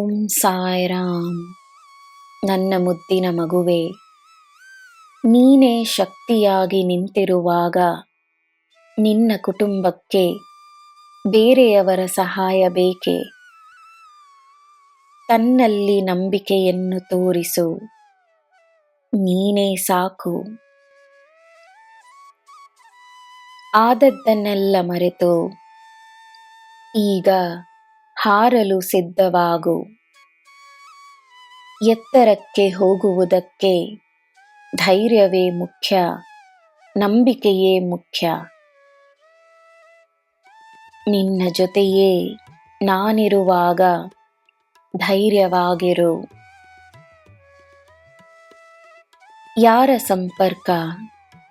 ಓಂ ಸಾಯಿರಾಮ್. ನನ್ನ ಮುದ್ದಿನ ಮಗುವೆ, ನೀನೇ ಶಕ್ತಿಯಾಗಿ ನಿಂತಿರುವಾಗ ನಿನ್ನ ಕುಟುಂಬಕ್ಕೆ ಬೇರೆಯವರ ಸಹಾಯ ಬೇಕೆ? ತನ್ನಲ್ಲಿ ನಂಬಿಕೆಯನ್ನು ತೋರಿಸು. ನೀನೇ ಸಾಕು. ಆದದ್ದನ್ನೆಲ್ಲ ಮರೆತು ಈಗ ಹಾರಲು ಸಿದ್ಧವಾಗು. ಎತ್ತರಕ್ಕೆ ಹೋಗುವುದಕ್ಕೆ ಧೈರ್ಯವೇ ಮುಖ್ಯ, ನಂಬಿಕೆಯೇ ಮುಖ್ಯ. ನಿನ್ನ ಜೊತೆಯೇ ನಾನಿರುವಾಗ ಧೈರ್ಯವಾಗಿರು. ಯಾರ ಸಂಪರ್ಕ,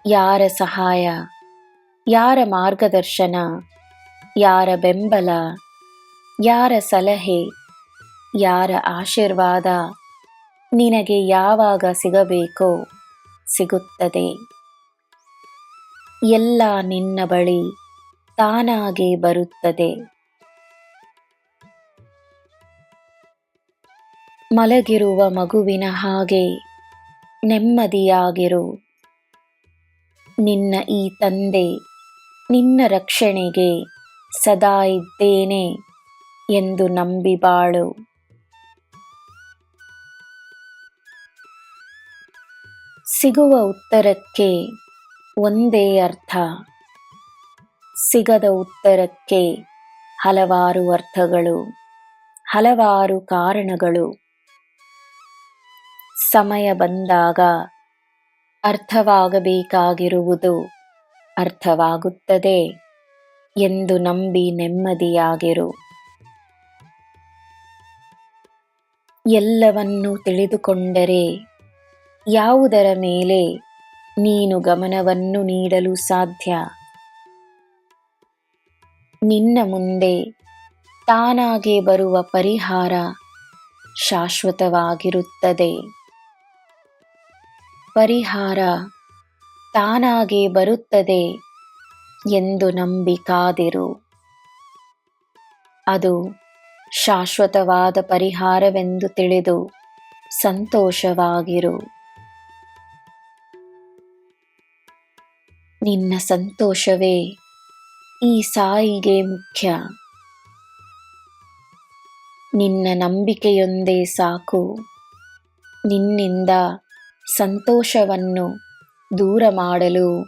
ಯಾರ ಸಹಾಯ, ಯಾರ ಮಾರ್ಗದರ್ಶನ, ಯಾರ ಬೆಂಬಲ, ಯಾರ ಸಲಹೆ, ಯಾರ ಆಶೀರ್ವಾದ ನಿನಗೆ ಯಾವಾಗ ಸಿಗಬೇಕೋ ಸಿಗುತ್ತದೆ. ಎಲ್ಲ ನಿನ್ನ ಬಳಿ ತಾನಾಗೇ ಬರುತ್ತದೆ. ಮಲಗಿರುವ ಮಗುವಿನ ಹಾಗೆ ನೆಮ್ಮದಿಯಾಗಿರು. ನಿನ್ನ ಈ ತಂದೆ ನಿನ್ನ ರಕ್ಷಣೆಗೆ ಸದಾ ಇದ್ದೇನೆ ಎಂದು ನಂಬಿ ಬಾಳು. ಸಿಗುವ ಉತ್ತರಕ್ಕೆ ಒಂದೇ ಅರ್ಥ, ಸಿಗದ ಉತ್ತರಕ್ಕೆ ಹಲವಾರು ಅರ್ಥಗಳು, ಹಲವಾರು ಕಾರಣಗಳು. ಸಮಯ ಬಂದಾಗ ಅರ್ಥವಾಗಬೇಕಾಗಿರುವುದು ಅರ್ಥವಾಗುತ್ತದೆ ಎಂದು ನಂಬಿ ನೆಮ್ಮದಿಯಾಗಿರು. ಎಲ್ಲವನ್ನೂ ತಿಳಿದುಕೊಂಡರೆ ಯಾವುದರ ಮೇಲೆ ನೀನು ಗಮನವನ್ನು ನೀಡಲು ಸಾಧ್ಯ? ನಿನ್ನ ಮುಂದೆ ತಾನಾಗೇ ಬರುವ ಪರಿಹಾರ ಶಾಶ್ವತವಾಗಿರುತ್ತದೆ. ಪರಿಹಾರ ತಾನಾಗೇ ಬರುತ್ತದೆ ಎಂದು ನಂಬಿ ಕಾದಿರು. ಅದು ಶಾಶ್ವತವಾದ ಪರಿಹಾರವೆಂದು ತಿಳಿದು ಸಂತೋಷವಾಗಿರು. ನಿನ್ನ ಸಂತೋಷವೇ ಈ ಸಾಯಿಗೆ ಮುಖ್ಯ. ನಿನ್ನ ನಂಬಿಕೆಯೊಂದೇ ಸಾಕು. ನಿನ್ನಿಂದ ಸಂತೋಷವನ್ನು ದೂರ ಮಾಡಲು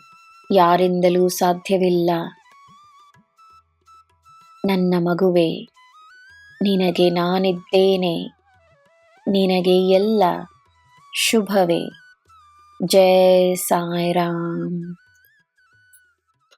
ಯಾರಿಂದಲೂ ಸಾಧ್ಯವಿಲ್ಲ. ನನ್ನ ಮಗುವೆ, ನಿನಗೆ ನಾನಿದ್ದೇನೆ. ನಿನಗೆ ಎಲ್ಲ ಶುಭವೇ. ಜೈ ಸಾಯಿರಾಮ್.